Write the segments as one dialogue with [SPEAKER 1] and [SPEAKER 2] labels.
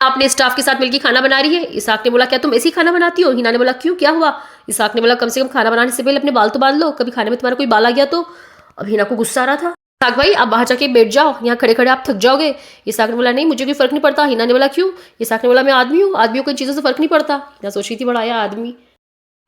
[SPEAKER 1] आपने स्टाफ के साथ मिलकर खाना बना रही है। इसहाक ने बोला क्या तुम ऐसे ही खाना बनाती हो? हिना ने बोला क्यों, क्या हुआ? इसहाक ने बोला कम से कम खाना बनाने से पहले अपने बाल तो बांध लो, कभी खाने में तुम्हारा कोई बाल आ गया तो। अब हिना को गुस्सा आ रहा था। इसहाक भाई आप बाहर जाके बैठ जाओ, यहाँ खड़े खड़े आप थक जाओगे। इसहाक ने बोला नहीं मुझे कोई फर्क नहीं पड़ता। हिना ने बोला क्यों? इसहाक ने बोला मैं आदमी हूँ, आदमियों को इन चीज़ों से फर्क नहीं पड़ता। हिना सोच रही थी बड़ा आया आदमी।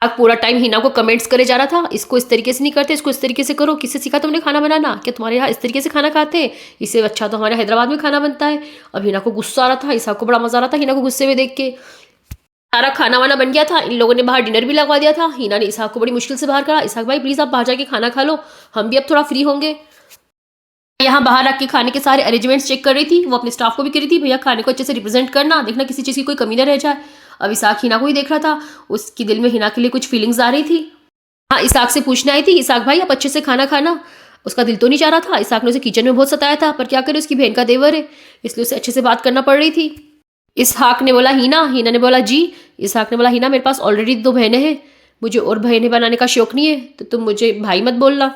[SPEAKER 1] अब पूरा टाइम हिना को कमेंट्स करे जा रहा था, इसको इस तरीके से नहीं करते, इसको इस तरीके से करो। किससे सीखा तुमने खाना बनाना? क्या तुम्हारे यहाँ इस तरीके से खाना खाते हैं? इससे अच्छा तो हमारे हैदराबाद में खाना बनता है। अब हिना को गुस्सा आ रहा था, इसहाक को बड़ा मजा आ रहा था हिना को गुस्से में देख के। सारा खाना वाना बन गया था, इन लोगों ने बाहर डिनर भी लगवा दिया था। हिना ने इसहाक को बड़ी मुश्किल से बाहर करा, इसहाक भाई प्लीज आप बाहर जाके खाना खा लो, हम भी अब थोड़ा फ्री होंगे। यहाँ बाहर रख के खाने के सारे अरेंजमेंट्स चेक कर रही थी, वो अपने स्टाफ को भी कह रही थी भैया खाने को अच्छे से रिप्रेजेंट करना, देखना किसी चीज़ की कोई कमी ना रह जाए। अब इसहाक हिना को ही देख रहा था, उसकी दिल में हिना के लिए कुछ फीलिंग्स आ रही थी। हाँ इसहाक से पूछने आई थी इसहाक भाई आप अच्छे से खाना खाना। उसका दिल तो नहीं चाह रहा था, इसहाक ने उसे किचन में बहुत सताया था, पर क्या करे उसकी बहन का देवर है, इसलिए उसे अच्छे से बात करना पड़ रही थी। इसहाक ने बोला हिना, हिना ने बोला जी। इसहाक ने बोला हिना मेरे पास ऑलरेडी 2 बहनें हैं, मुझे और बहनें बनाने का शौक नहीं है, तो तुम मुझे भाई मत बोलना।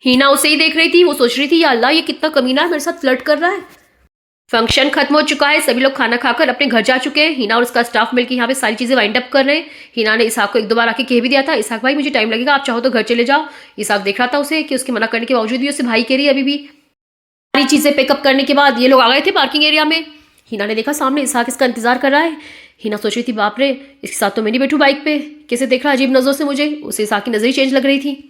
[SPEAKER 1] हिना उसे ही देख रही थी, वो सोच रही थी या अल्लाह ये कितना कमीना है, मेरे साथ फ्लर्ट कर रहा है। फंक्शन खत्म हो चुका है, सभी लोग खाना खाकर अपने घर जा चुके हैं। हिना और उसका स्टाफ मिलकर यहाँ पे सारी चीजें वाइंड अप कर रहे हैं। हिना ने इसहाक को 1-2 बार आके कह भी दिया था इसहाक भाई मुझे टाइम लगेगा, आप चाहो तो घर चले जाओ। इसहाक देख रहा था उसे कि उसके मना करने के बावजूद भी उसे भाई कह रही है अभी भी। सारी चीजें पिकअप करने के बाद ये लोग आ गए थे पार्किंग एरिया में। हिना ने देखा सामने इसहाक इसका इंतजार कर रहा है। हिना सोच रही थी बाप रे इसके साथ तो मैं नहीं बैठूं बाइक पे, कैसे देख रहा अजीब नजरों से मुझे, उसे इसहाक की नजर ही चेंज लग रही थी।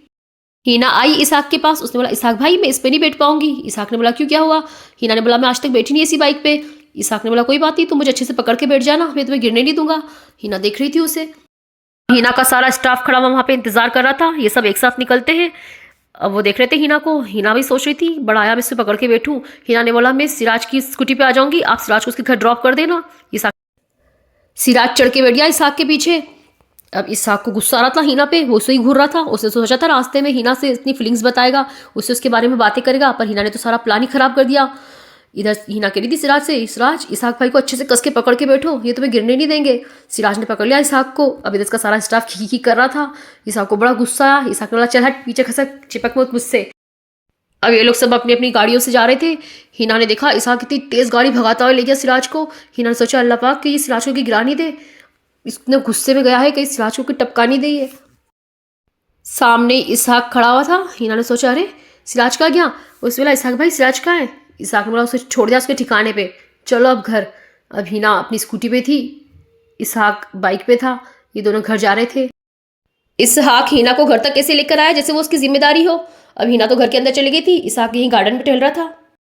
[SPEAKER 1] हिना आई इसहाक के पास, उसने बोला इसहाक भाई मैं इस पे नहीं बैठ पाऊंगी। इसहाक ने बोला क्यों क्या हुआ? हिना ने बोला मैं आज तक बैठी नहीं इसी बाइक पे। इसहाक ने बोला कोई बात नहीं तुम मुझे अच्छे से पकड़ के बैठ जाना, मैं तुम्हें गिरने नहीं दूंगा। हिना देख रही थी उसे। हिना का सारा स्टाफ खड़ा वहां पे इंतजार कर रहा था, ये सब एक साथ निकलते हैं। अब वो देख रहे थे हिना को, हिना भी सोच रही थी बड़ा आया मैं इससे पकड़ के बैठूं। हिना ने बोला मैं सिराज की स्कूटी पे आ जाऊंगी, आप सिराज को उसके घर ड्रॉप कर देना। इसहाक सिराज चढ़ के बैठ गया इसहाक के पीछे। अब इसहाक को गुस्सा आ रहा था हिना पे, वो उसे ही घूर रहा था। उसने सोचा था रास्ते में हिना से इतनी फीलिंग्स बताएगा, उससे उसके बारे में बातें करेगा, पर हिना ने तो सारा प्लान ही खराब कर दिया। इधर हिना कह रही थी सिराज से सिराज इसहाक भाई को अच्छे से कस के पकड़ के बैठो, ये तुम्हें गिरने नहीं देंगे। सिराज ने पकड़ लिया इसहाक को। अब इधर इसका सारा स्टाफ खी कर रहा था। इसहाक को बड़ा गुस्सा आया। इसहाक ने बोला चल हट पीछे खसक, चिपक मत मुझसे। अब ये लोग सब अपनी अपनी गाड़ियों से जा रहे थे। हिना ने देखा इसहाक इतनी तेज गाड़ी भगाता हुआ ले गया सिराज को। हिना ने सोचा अल्लाह पाक कि ये सिराज को गिरा नहीं दे, इतने गुस्से में गया है कहीं सिराज को टपका नहीं दे। सामने इसहाक खड़ा हुआ था। हिना ने सोचा अरे सिराज कहाँ गया? उस वेला इसहाक भाई सिराज कहाँ है? इसहाक ने बोला उसे छोड़ दिया उसके ठिकाने पे, चलो अब घर। अब हिना अपनी स्कूटी पे थी, इसहाक बाइक पे था, ये दोनों घर जा रहे थे। इसहाक हिना को घर तक कैसे लेकर आया जैसे वो उसकी जिम्मेदारी हो। अब हिना तो घर के अंदर चली गई थी, इसहाक यहीं गार्डन में टहल रहा था।